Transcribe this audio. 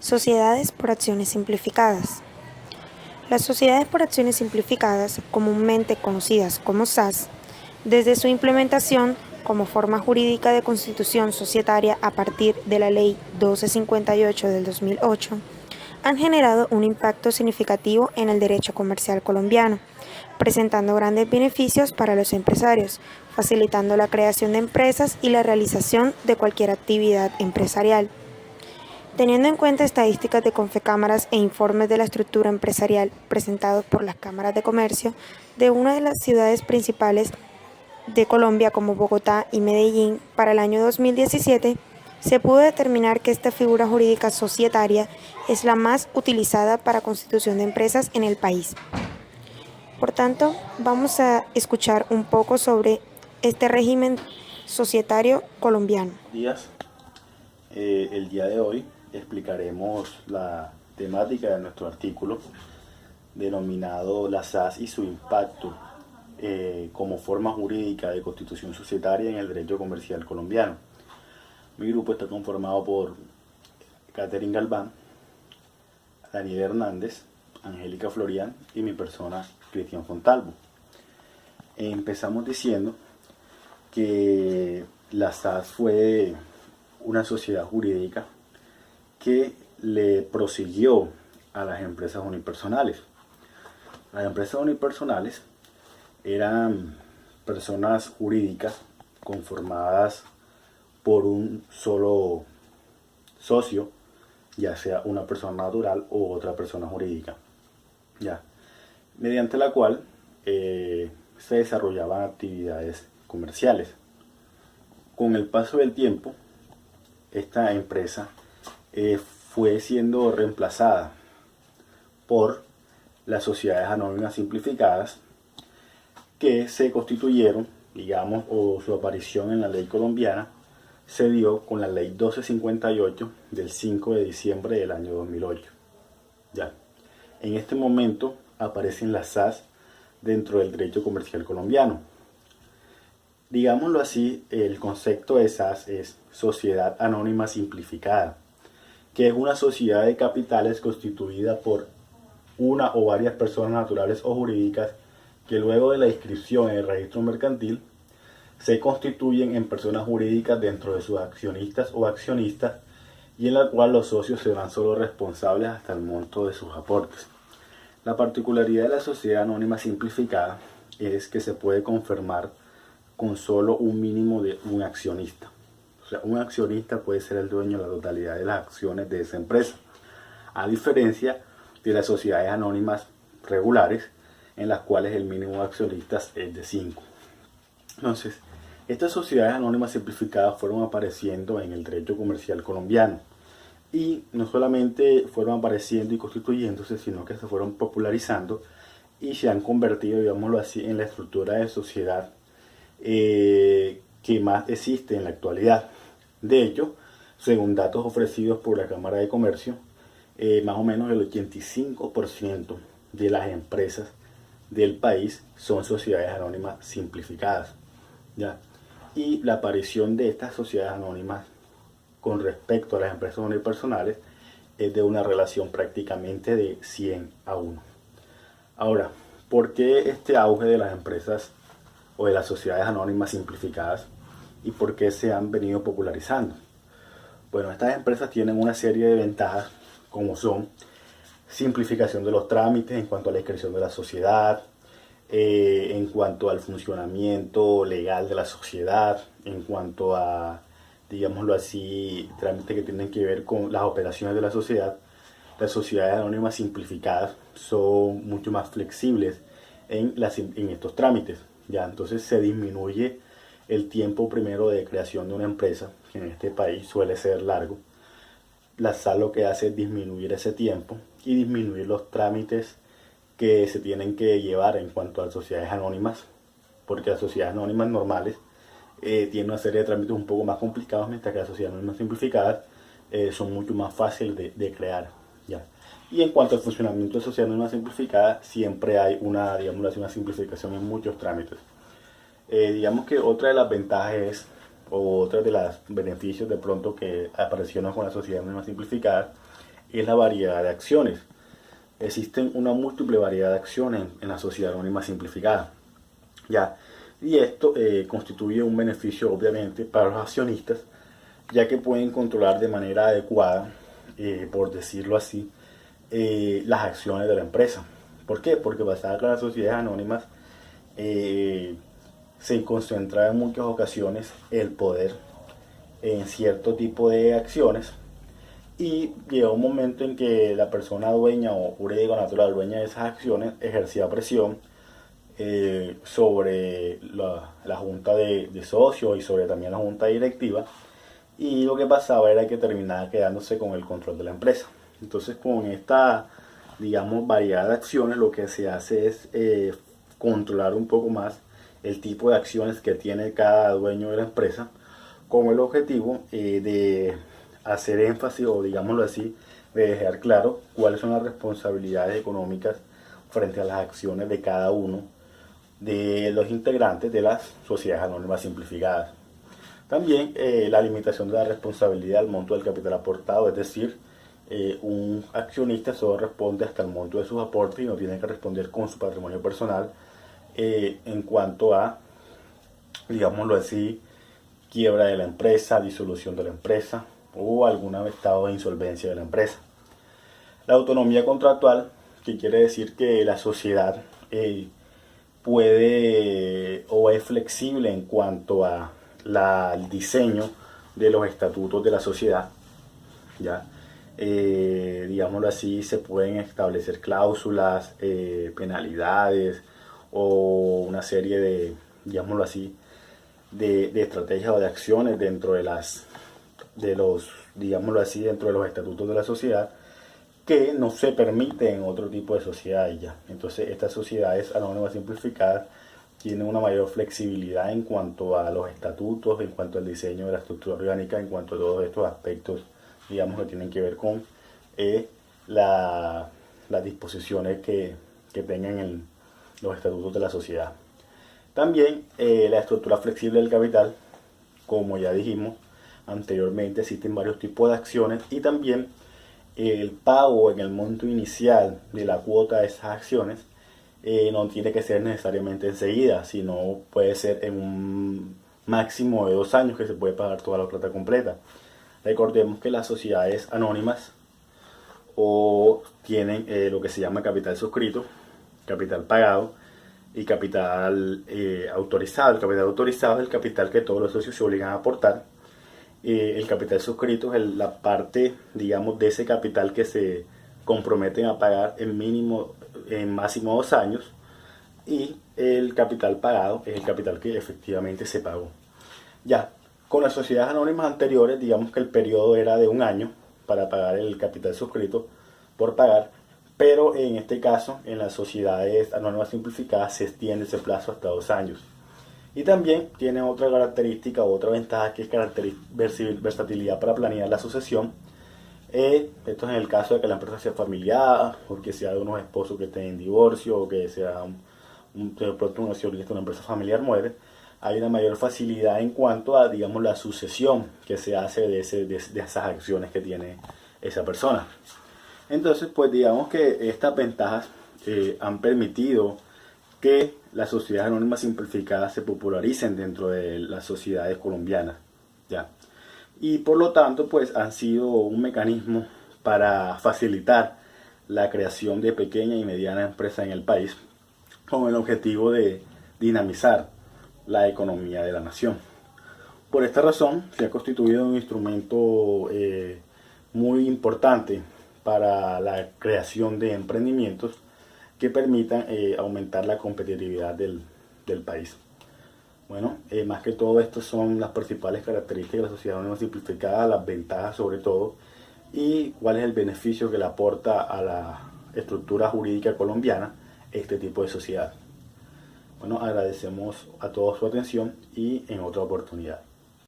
Sociedades por acciones simplificadas. Las sociedades por acciones simplificadas, comúnmente conocidas como SAS, desde su implementación como forma jurídica de constitución societaria a partir de la Ley 1258 del 2008, han generado un impacto significativo en el derecho comercial colombiano, presentando grandes beneficios para los empresarios, facilitando la creación de empresas y la realización de cualquier actividad empresarial. Teniendo en cuenta estadísticas de Confecámaras e informes de la estructura empresarial presentados por las cámaras de comercio de una de las ciudades principales de Colombia como Bogotá y Medellín para el año 2017, se pudo determinar que esta figura jurídica societaria es la más utilizada para constitución de empresas en el país. Por tanto, vamos a escuchar un poco sobre este régimen societario colombiano. El día de hoy explicaremos la temática de nuestro artículo denominado la SAS y su impacto como forma jurídica de constitución societaria en el derecho comercial colombiano. Mi grupo está conformado por Catherine Galván, Daniel Hernández, Angélica Florian y mi persona, Cristian Fontalvo. Empezamos diciendo que la SAS fue una sociedad jurídica que le prosiguió a las empresas unipersonales. Las empresas unipersonales eran personas jurídicas conformadas por un solo socio, ya sea una persona natural o otra persona jurídica, mediante la cual se desarrollaban actividades comerciales. Con el paso del tiempo, esta empresa fue siendo reemplazada por las sociedades anónimas simplificadas que se constituyeron, digamos, o su aparición en la ley colombiana se dio con la ley 1258 del 5 de diciembre del año 2008. En este momento aparecen las SAS dentro del derecho comercial colombiano. Digámoslo así, el concepto de SAS es Sociedad Anónima Simplificada, que es una sociedad de capitales constituida por una o varias personas naturales o jurídicas que luego de la inscripción en el registro mercantil se constituyen en personas jurídicas dentro de sus accionistas o accionistas y en la cual los socios serán solo responsables hasta el monto de sus aportes. La particularidad de la sociedad anónima simplificada es que se puede confirmar con solo un mínimo de un accionista. O sea, un accionista puede ser el dueño de la totalidad de las acciones de esa empresa, a diferencia de las sociedades anónimas regulares, en las cuales el mínimo de accionistas es de 5. Entonces, estas sociedades anónimas simplificadas fueron apareciendo en el derecho comercial colombiano. Y no solamente fueron apareciendo y constituyéndose, sino que se fueron popularizando y se han convertido, digámoslo así, en la estructura de sociedad que más existe en la actualidad. De hecho, según datos ofrecidos por la Cámara de Comercio, más o menos el 85% de las empresas del país son sociedades anónimas simplificadas. Y la aparición de estas sociedades anónimas con respecto a las empresas unipersonales es de una relación prácticamente de 100 a 1. Ahora, ¿por qué este auge de las empresas o de las sociedades anónimas simplificadas y por qué se han venido popularizando? Bueno, estas empresas tienen una serie de ventajas, como son simplificación de los trámites en cuanto a la inscripción de la sociedad, en cuanto al funcionamiento legal de la sociedad, en cuanto a, digámoslo así, trámites que tienen que ver con las operaciones de la sociedad. Las sociedades anónimas simplificadas son mucho más flexibles en estos trámites. Entonces se disminuye el tiempo primero de creación de una empresa, que en este país suele ser largo. La SAL lo que hace es disminuir ese tiempo y disminuir los trámites que se tienen que llevar en cuanto a las sociedades anónimas, porque las sociedades anónimas normales tienen una serie de trámites un poco más complicados, mientras que las sociedades anónimas simplificadas son mucho más fáciles de crear. Y en cuanto al funcionamiento de sociedades anónimas simplificadas, siempre hay una, digamos así, una simplificación en muchos trámites. Digamos que otra de las ventajas es, o otra de los beneficios de pronto que aparecieron con las sociedades anónimas simplificadas, es la variedad de acciones. Existen una múltiple variedad de acciones en la sociedad anónima simplificada. ¿Ya? Y esto constituye un beneficio obviamente para los accionistas, ya que pueden controlar de manera adecuada, por decirlo así, las acciones de la empresa. ¿Por qué? Porque basada en las sociedades anónimas se concentra en muchas ocasiones el poder en cierto tipo de acciones, y llega un momento en que la persona dueña o jurídica natural dueña de esas acciones ejercía presión sobre la junta de socios y sobre también la junta directiva, y lo que pasaba era que terminaba quedándose con el control de la empresa. Entonces, con esta, digamos, variedad de acciones, lo que se hace es controlar un poco más el tipo de acciones que tiene cada dueño de la empresa, con el objetivo de hacer énfasis, o digámoslo así, de dejar claro cuáles son las responsabilidades económicas frente a las acciones de cada uno de los integrantes de las sociedades anónimas simplificadas. También la limitación de la responsabilidad al monto del capital aportado, es decir, un accionista solo responde hasta el monto de sus aportes y no tiene que responder con su patrimonio personal en cuanto a, digámoslo así, quiebra de la empresa, disolución de la empresa o algún estado de insolvencia de la empresa. La autonomía contractual, que quiere decir que la sociedad puede o es flexible en cuanto a el diseño de los estatutos de la sociedad, ¿ya? Digámoslo así, se pueden establecer cláusulas, penalidades o una serie de, digámoslo así, de estrategias o de acciones dentro digámoslo así, dentro de los estatutos de la sociedad, que no se permite en otro tipo de sociedades ya. Entonces, estas sociedades anónimas simplificadas tienen una mayor flexibilidad en cuanto a los estatutos, en cuanto al diseño de la estructura orgánica, en cuanto a todos estos aspectos, digamos, que tienen que ver con las disposiciones que tengan en los estatutos de la sociedad. También la estructura flexible del capital, como ya dijimos anteriormente, existen varios tipos de acciones, y también el pago en el monto inicial de la cuota de esas acciones no tiene que ser necesariamente enseguida, sino puede ser en un máximo de 2 años que se puede pagar toda la plata completa. Recordemos que las sociedades anónimas tienen lo que se llama capital suscrito, capital pagado y capital autorizado. El capital autorizado es el capital que todos los socios se obligan a aportar. El capital suscrito es la parte, digamos, de ese capital que se comprometen a pagar en máximo 2 años, y el capital pagado es el capital que efectivamente se pagó. Ya, con las sociedades anónimas anteriores, digamos que el periodo era de 1 año para pagar el capital suscrito por pagar, pero en este caso, en las sociedades anónimas simplificadas, se extiende ese plazo hasta 2 años. Y también tiene otra característica, otra ventaja, que es versatilidad para planear la sucesión. Esto es en el caso de que la empresa sea familiar, o que sea de unos esposos que estén en divorcio, o que sea de pronto un accionista de una empresa familiar muere. Hay una mayor facilidad en cuanto a, digamos, la sucesión que se hace de esas acciones que tiene esa persona. Entonces, pues digamos que estas ventajas han permitido que las sociedades anónimas simplificadas se popularicen dentro de las sociedades colombianas, ¿ya? Y por lo tanto, pues han sido un mecanismo para facilitar la creación de pequeñas y medianas empresas en el país, con el objetivo de dinamizar la economía de la nación. Por esta razón, se ha constituido un instrumento muy importante para la creación de emprendimientos que permitan aumentar la competitividad del país. Bueno, más que todo, estas son las principales características de la sociedad anónima simplificada, las ventajas sobre todo, y cuál es el beneficio que le aporta a la estructura jurídica colombiana este tipo de sociedad. Bueno, agradecemos a todos su atención y en otra oportunidad.